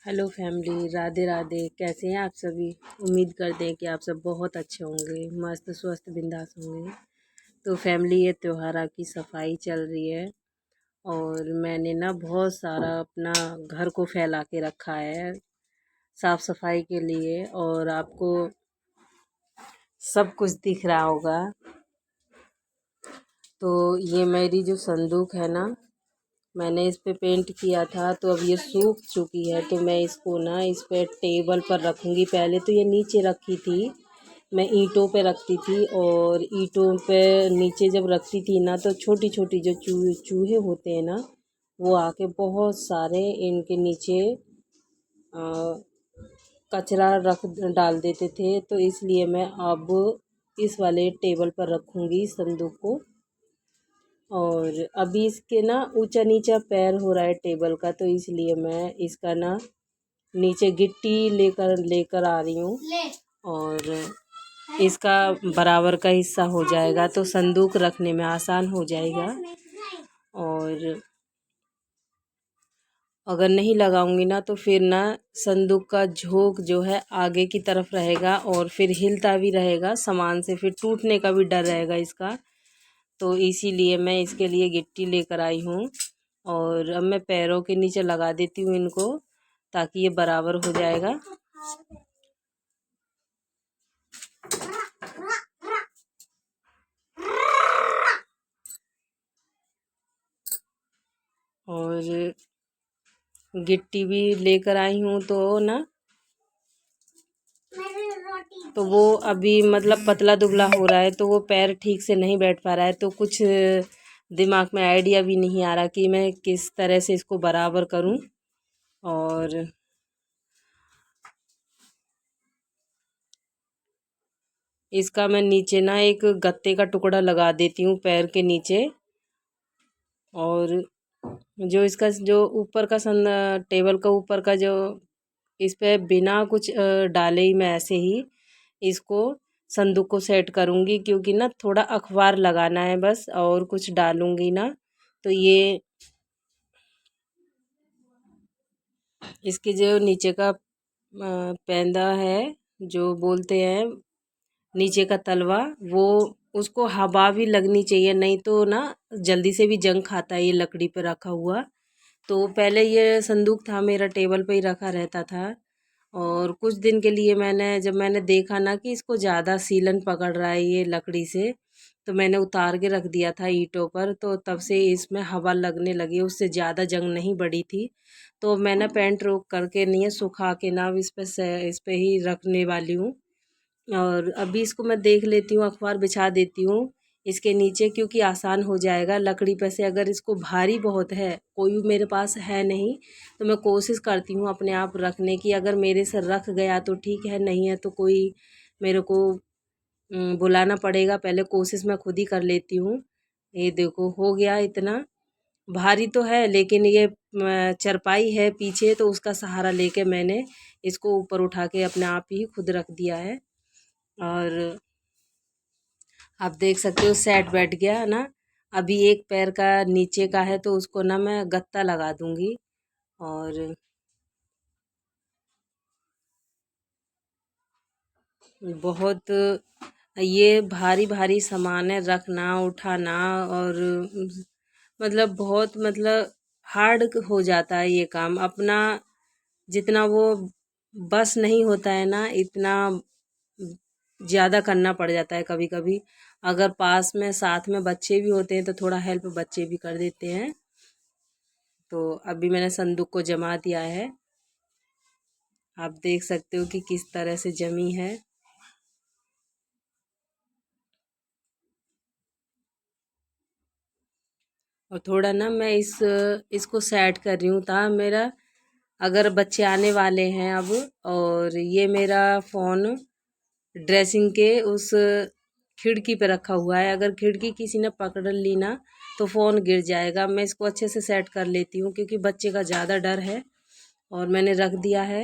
Hello family, Radhe Radhe. कैसे हैं आप सभी? उम्मीद करते हैं कि आप सब बहुत अच्छे होंगे, मस्त स्वस्थ बिंदास होंगे। तो फैमिली, ये त्योहार की सफाई चल रही है और मैंने ना बहुत सारा अपना घर को फैला के रखा है साफ़ सफाई के लिए। और आपको सब कुछ दिख रहा होगा। तो ये मेरी जो संदूक है ना, मैंने इस पे पेंट किया था, तो अब ये सूख चुकी है। तो मैं इसको ना इस पे टेबल पर रखूँगी। पहले तो ये नीचे रखी थी, मैं ईंटों पे रखती थी। और ईंटों पे नीचे जब रखती थी ना, तो छोटी छोटी जो चूहे होते हैं ना, वो आके बहुत सारे इनके नीचे अ, कचरा रख डाल देते थे। तो इसलिए मैं अब इस वाले टेबल पर रखूँगी संदूक को। और अभी इसके ना ऊंचा नीचा पैर हो रहा है टेबल का, तो इसलिए मैं इसका ना नीचे गिट्टी लेकर लेकर आ रही हूँ। और इसका बराबर का हिस्सा हो जाएगा तो संदूक रखने में आसान हो जाएगा। और अगर नहीं लगाऊंगी ना, तो फिर ना संदूक का झोंक जो है आगे की तरफ रहेगा और फिर हिलता भी रहेगा सामान से, फिर टूटने का भी डर रहेगा इसका। तो इसीलिए मैं इसके लिए गिट्टी लेकर आई हूँ। और अब मैं पैरों के नीचे लगा देती हूँ इनको, ताकि ये बराबर हो जाएगा। और गिट्टी भी लेकर आई हूँ तो ना, तो वो अभी मतलब पतला दुबला हो रहा है, तो वो पैर ठीक से नहीं बैठ पा रहा है। तो कुछ दिमाग में आइडिया भी नहीं आ रहा कि मैं किस तरह से इसको बराबर करूं। और इसका मैं नीचे ना एक गत्ते का टुकड़ा लगा देती हूँ पैर के नीचे। और जो इसका जो ऊपर का टेबल का ऊपर का जो, इस पे बिना कुछ डाले ही मैं ऐसे ही इसको संदूक को सेट करूँगी, क्योंकि ना थोड़ा अखबार लगाना है बस, और कुछ डालूँगी ना। तो ये इसके जो नीचे का पैंदा है, जो बोलते हैं नीचे का तलवा, वो उसको हवा भी लगनी चाहिए, नहीं तो ना जल्दी से भी जंग खाता है ये लकड़ी पे रखा हुआ। तो पहले ये संदूक था मेरा टेबल पे ही रखा रहता था। और कुछ दिन के लिए जब मैंने देखा ना कि इसको ज़्यादा सीलन पकड़ रहा है ये लकड़ी से, तो मैंने उतार के रख दिया था ईंटों पर। तो तब से इसमें हवा लगने लगी, उससे ज़्यादा जंग नहीं बढ़ी थी। तो मैंने पेंट रोक करके नहीं है, सुखा के ना इस पे ही रखने वाली हूँ। और अभी इसको मैं देख लेती हूँ, अखबार बिछा देती हूँ इसके नीचे, क्योंकि आसान हो जाएगा लकड़ी पे से। अगर इसको भारी बहुत है, कोई भी मेरे पास है नहीं, तो मैं कोशिश करती हूँ अपने आप रखने की। अगर मेरे से रख गया तो ठीक है, नहीं है तो कोई मेरे को बुलाना पड़ेगा। पहले कोशिश मैं खुद ही कर लेती हूँ। ये देखो हो गया इतना। भारी तो है, लेकिन ये चरपाई है पीछे, तो उसका सहारा लेके मैंने इसको ऊपर उठा के अपने आप ही खुद रख दिया है। और आप देख सकते हो सेट बैठ गया ना। अभी एक पैर का नीचे का है, तो उसको ना मैं गत्ता लगा दूंगी। और बहुत ये भारी भारी सामान है रखना उठाना, और मतलब बहुत मतलब हार्ड हो जाता है ये काम अपना। जितना वो बस नहीं होता है ना, इतना ज़्यादा करना पड़ जाता है कभी कभी। अगर पास में साथ में बच्चे भी होते हैं तो थोड़ा हेल्प बच्चे भी कर देते हैं। तो अभी मैंने संदूक को जमा दिया है, आप देख सकते हो कि किस तरह से जमी है। और थोड़ा ना मैं इसको सेट कर रही हूँ, था मेरा अगर बच्चे आने वाले हैं अब। और ये मेरा फ़ोन ड्रेसिंग के उस खिड़की पे रखा हुआ है, अगर खिड़की किसी ने पकड़ ली ना, तो फ़ोन गिर जाएगा। मैं इसको अच्छे से सेट कर लेती हूँ, क्योंकि बच्चे का ज़्यादा डर है। और मैंने रख दिया है।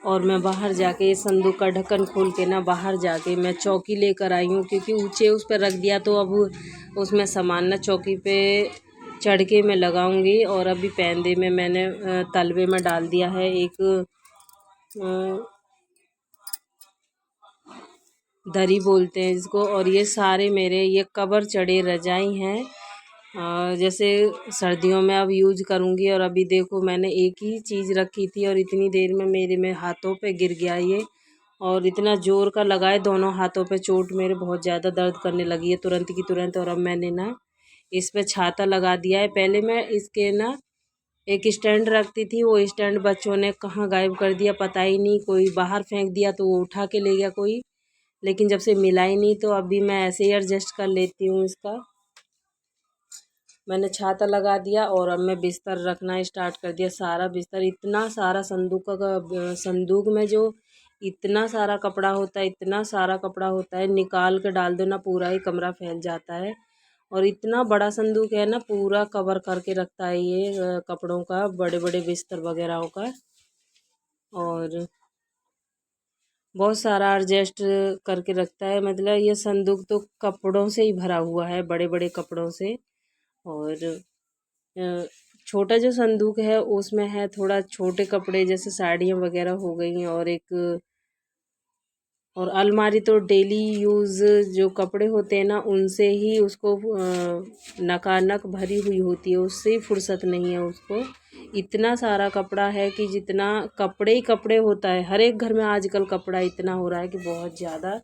और मैं बाहर जाके इस संदूक का ढक्कन खोल के ना बाहर जाके मैं चौकी लेकर आई हूँ, क्योंकि ऊँचे उस पर रख दिया तो अब उसमें सामान ना चौकी पे चढ़ के मैं लगाऊंगी। और अभी पैंदे में मैंने तलवे में डाल दिया है एक दरी बोलते हैं जिसको। और ये सारे मेरे ये कवर चढ़े रजाई हैं, जैसे सर्दियों में अब यूज करूँगी। और अभी देखो मैंने एक ही चीज़ रखी थी और इतनी देर में मेरे में हाथों पे गिर गया ये, और इतना ज़ोर का लगाए दोनों हाथों पे चोट मेरे बहुत ज़्यादा दर्द करने लगी है तुरंत की तुरंत। और अब मैंने ना इस पे छाता लगा दिया है। पहले मैं इसके ना एक स्टैंड रखती थी, वो स्टैंड बच्चों ने कहाँ गायब कर दिया पता ही नहीं, कोई बाहर फेंक दिया तो वो उठा के ले गया कोई, लेकिन जब से मिला ही नहीं तो अभी मैं ऐसे ही एडजस्ट कर लेती हूँ इसका। मैंने छाता लगा दिया और अब मैं बिस्तर रखना स्टार्ट कर दिया। सारा बिस्तर इतना सारा संदूक में जो इतना सारा कपड़ा होता है, इतना सारा कपड़ा होता है, निकाल के डाल दो ना पूरा ही कमरा फैल जाता है। और इतना बड़ा संदूक है ना, पूरा कवर करके रखता है ये कपड़ों का, बड़े बड़े बिस्तर वगैरह का। और बहुत सारा एडजस्ट करके रखता है, मतलब ये संदूक तो कपड़ों से ही भरा हुआ है, बड़े बड़े कपड़ों से। और छोटा जो संदूक है उसमें है थोड़ा छोटे कपड़े, जैसे साड़ियाँ वगैरह हो गई। और अलमारी तो डेली यूज़ जो कपड़े होते हैं ना उनसे ही उसको नकानक भरी हुई होती है, उससे ही फुर्सत नहीं है उसको। इतना सारा कपड़ा है कि जितना कपड़े ही कपड़े होता है, हर एक घर में आजकल कपड़ा इतना हो रहा है कि बहुत ज़्यादा।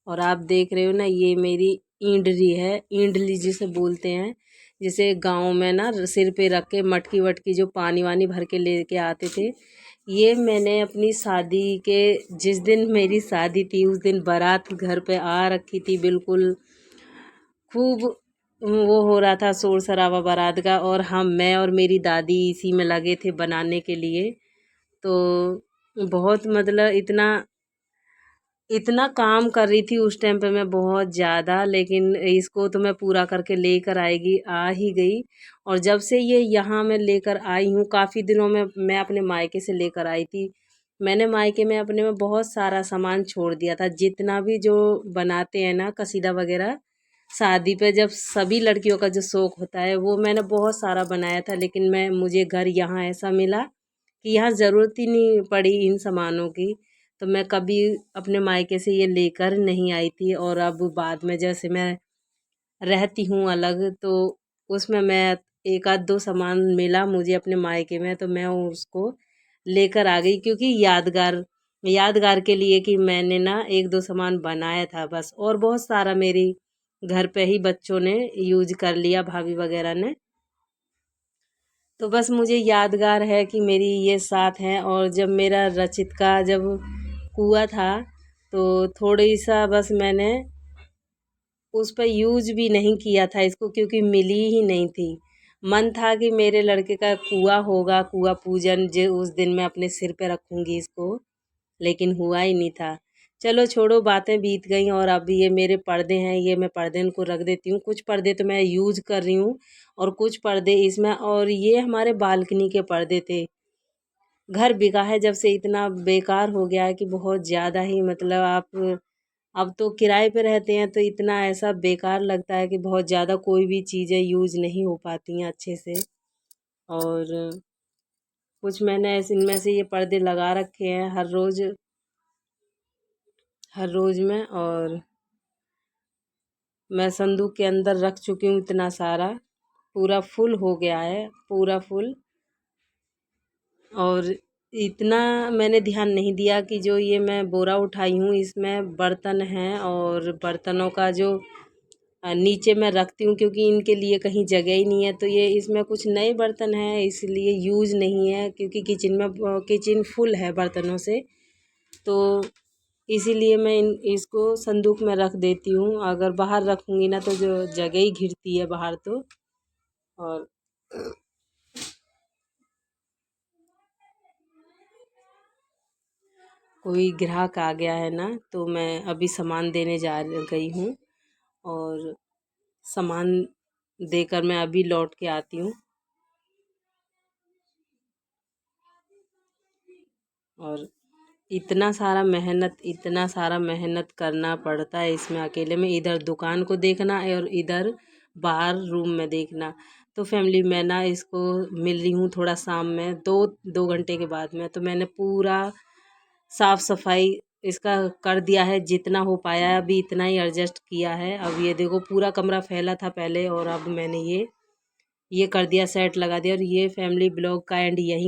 और आप देख रहे हो ना, ये मेरी ईंडली है, ईंडली जिसे बोलते हैं, जिसे गांव में ना सिर पे रख के मटकी वटकी जो पानी वानी भर के लेके आते थे। ये मैंने अपनी शादी के जिस दिन मेरी शादी थी उस दिन बारात घर पे आ रखी थी, बिल्कुल खूब वो हो रहा था शोर शराबा बारात का, और मैं और मेरी दादी इसी में लगे थे बनाने के लिए। तो बहुत मतलब इतना इतना काम कर रही थी उस टाइम पे मैं बहुत ज़्यादा, लेकिन इसको तो मैं पूरा करके लेकर आ ही गई। और जब से ये यहाँ मैं लेकर आई हूँ, काफ़ी दिनों में मैं अपने मायके से लेकर आई थी। मैंने मायके में अपने में बहुत सारा सामान छोड़ दिया था, जितना भी जो बनाते हैं ना कसीदा वगैरह शादी पे, जब सभी लड़कियों का जो शौक होता है वो मैंने बहुत सारा बनाया था। लेकिन मुझे घर यहाँ ऐसा मिला कि यहाँ ज़रूरत ही नहीं पड़ी इन सामानों की, तो मैं कभी अपने मायके से ये लेकर नहीं आई थी। और अब बाद में जैसे मैं रहती हूँ अलग, तो उसमें मैं एक आध दो सामान मिला मुझे अपने मायके में, तो मैं उसको लेकर आ गई, क्योंकि यादगार यादगार के लिए कि मैंने ना एक दो सामान बनाया था बस। और बहुत सारा मेरी घर पे ही बच्चों ने यूज कर लिया, भाभी वगैरह ने। तो बस मुझे यादगार है कि मेरी ये साथ हैं। और जब मेरा रचित का जब हुआ था तो थोड़ी सा बस मैंने उस पर यूज भी नहीं किया था इसको, क्योंकि मिली ही नहीं थी। मन था कि मेरे लड़के का कुआ होगा, कुआ पूजन जो उस दिन मैं अपने सिर पे रखूंगी इसको, लेकिन हुआ ही नहीं था। चलो छोड़ो, बातें बीत गई। और अभी ये मेरे पर्दे हैं, ये मैं पर्दे इनको रख देती हूँ। कुछ पर्दे तो मैं यूज कर रही हूँ और कुछ पर्दे इसमें, और ये हमारे बालकनी के पर्दे थे। घर बिका है जब से इतना बेकार हो गया है कि बहुत ज़्यादा ही, मतलब आप अब तो किराए पे रहते हैं तो इतना ऐसा बेकार लगता है कि बहुत ज़्यादा कोई भी चीज़ें यूज नहीं हो पाती हैं अच्छे से। और कुछ मैंने ऐसे इनमें से ये पर्दे लगा रखे हैं हर रोज़ में। और मैं संदूक के अंदर रख चुकी हूँ इतना सारा, पूरा फुल हो गया है, पूरा फुल। और इतना मैंने ध्यान नहीं दिया कि जो ये मैं बोरा उठाई हूँ इसमें बर्तन हैं, और बर्तनों का जो नीचे मैं रखती हूँ, क्योंकि इनके लिए कहीं जगह ही नहीं है। तो ये इसमें कुछ नए बर्तन हैं इसलिए यूज नहीं है, क्योंकि किचन फुल है बर्तनों से। तो इसीलिए मैं इसको संदूक में रख देती हूँ। अगर बाहर रखूँगी ना तो जो जगह ही घिरती है बाहर तो। और कोई ग्राहक आ गया है ना, तो मैं अभी सामान देने जा गई हूँ। और सामान देकर मैं अभी लौट के आती हूँ। और इतना सारा मेहनत करना पड़ता है इसमें अकेले में, इधर दुकान को देखना और इधर बाहर रूम में देखना। तो फैमिली मैं ना इसको मिल रही हूँ थोड़ा शाम में 2 घंटे के बाद में, तो मैंने पूरा साफ सफाई इसका कर दिया है जितना हो पाया है, अभी इतना ही एडजस्ट किया है। अब ये देखो पूरा कमरा फैला था पहले, और अब मैंने ये कर दिया, सेट लगा दिया। और ये फैमिली ब्लॉग का एंड यहीं